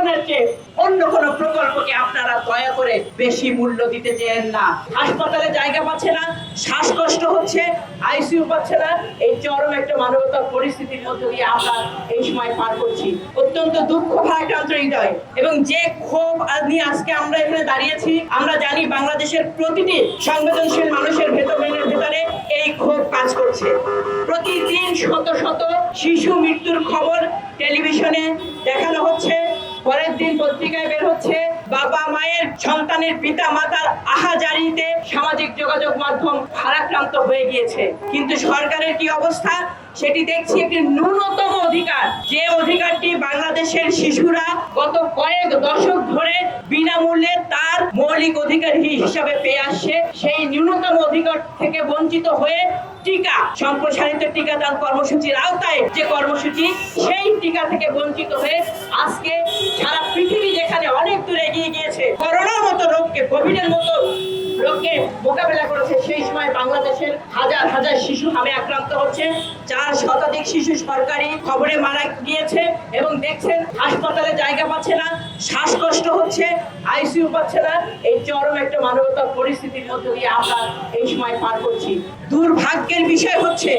জীবনের চেয়ে অন্য কোনো প্রকল্পকে আপনারা দয়া করে বেশি মূল্য দিতে চেন না। হাসপাতালে জায়গা পাচ্ছে না, শ্বাসকষ্ট হচ্ছে, আইসিইউ পাচ্ছে না, এই চরম একটা মানবতার পরিস্থিতির মধ্যে দিয়ে আমরা এই সময় পার করছি। অত্যন্ত দুঃখ ভারাক্রান্ত হৃদয় এবং যে ক্ষোভ নিয়ে আজকে আমরা এখানে দাঁড়িয়েছি, আমরা জানি বাংলাদেশের প্রতিটি সংবেদনশীল মানুষের ভেতরে এই ক্ষোভ কাজ করছে। প্রতিদিন শত শত শিশু মৃত্যুর খবর টেলিভিশনে দেখানো হচ্ছে, পরের দিন পত্রিকায় বের হচ্ছে, বাবা মায়ের সন্তানের পিতা মাতার আহাজারিতে সামাজিক যোগাযোগ মাধ্যম ভারাক্রান্ত হয়ে গিয়েছে। কিন্তু সরকারের কি অবস্থা সেটি দেখছি একটি ন্যূনতম অধিকার, যে অধিকারটি বাংলাদেশের শিশুরা গত কয়েক দশক ধরে বিনামূল্যে তার মৌলিক অধিকার হিসাবে পেয়ে আসছে, সেই ন্যূনতম অধিকার থেকে বঞ্চিত হয়ে টিকা সম্প্রসারিত টিকাদান কর্মসূচির আওতায় যে কর্মসূচি, সেই টিকা থেকে বঞ্চিত হয়ে আজকে সারা পৃথিবী যেখানে অনেক দূর এগিয়ে গিয়েছে, করোনার মতো রোগকে, কোভিডের মতো রোগকে মোকাবেলা করেছে, সেই সময় বাংলাদেশের হাজার হাজার শিশু হামে আক্রান্ত হচ্ছে। 4 শতাধিক শিশু সরকারি খবরে মারা গিয়েছে এবং দেখছেন হাসপাতালে জায়গা পাচ্ছে না, শ্বাসকষ্ট হচ্ছে, আইসিইউ পাচ্ছে না। এই চরম একটা মানবতার পরিস্থিতির মধ্যে দিয়ে আমরা এই সময় পার করছি। দুর্ভাগ্যের বিষয় হচ্ছে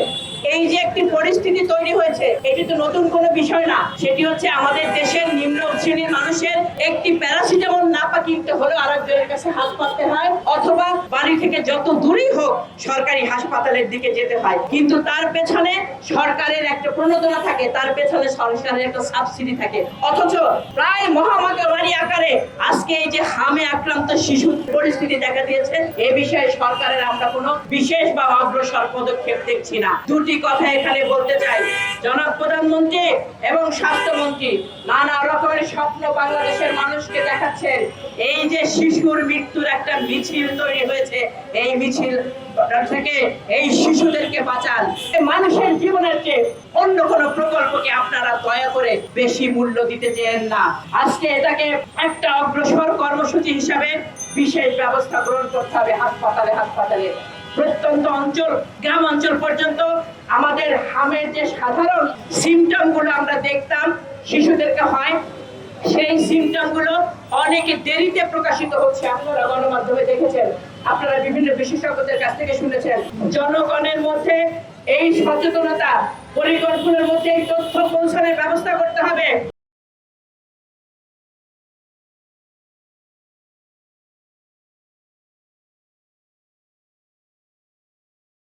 এই যে একটি পরিস্থিতি তৈরি হয়েছে, এটি তো নতুন কোনো বিষয় না। সেটি হচ্ছে আমাদের দেশের নিম্ন শ্রেণীর মানুষের একটি প্যারাসিটামল না কিনতে হলেও আরেকজনের কাছে হাত পাততে হয়, অথবা বাড়ি থেকে যত দূরেই হোক সরকারি হাসপাতালের দিকে যেতে হয়। কিন্তু তার পেছনে সরকারের একটা প্রণোদনা থাকে, তার পেছনে সরকারের একটা সাবসিডি থাকে। অথচ প্রায় মহামারী আকারে আজকে এই যে হামে আক্রান্ত শিশু পরিস্থিতি দেখা দিয়েছে, এ বিষয়ে সরকারের আমরা কোনো বিশেষ বা অগ্রসর পদক্ষেপ দেখছি না। দুটি কথা এখানে বলতে চাই, জনাব প্রধানমন্ত্রী এবং স্বাস্থ্যমন্ত্রী নানা রকমের স্বপ্ন বাংলাদেশের মানুষকে দেখাচ্ছেন। এই যে শিশুর মৃত্যুর একটা মিছিল তৈরি হয়েছে, এই মিছিল থেকে এই শিশুদেরকে বাঁচান। মানুষের জীবনের চেয়ে অন্য কোনো প্রকল্পকে আপনারা দয়া করে বেশি মূল্য দিতে চেন না। আজকে এটাকে একটা অগ্রসর কর্মসূচি হিসাবে বিশেষ ব্যবস্থা গ্রহণ করতে হবে। হাসপাতালে প্রত্যন্ত অঞ্চল, গ্রাম অঞ্চল পর্যন্ত আমাদের হামের যে সাধারণ সিমটম গুলো আমরা দেখতাম শিশুদেরকে হয়, সেই সিমটম গুলো অনেকে দেরিতে প্রকাশিত হচ্ছে। আপনারা গণমাধ্যমে দেখেছেন, আপনারা বিভিন্ন বিশেষজ্ঞদের কাছ থেকে শুনেছেন। জনগণের মধ্যে এই সচেতনতা, পরিকল্পনার মধ্যে এই তথ্য পৌঁছানোর ব্যবস্থা করতে হবে।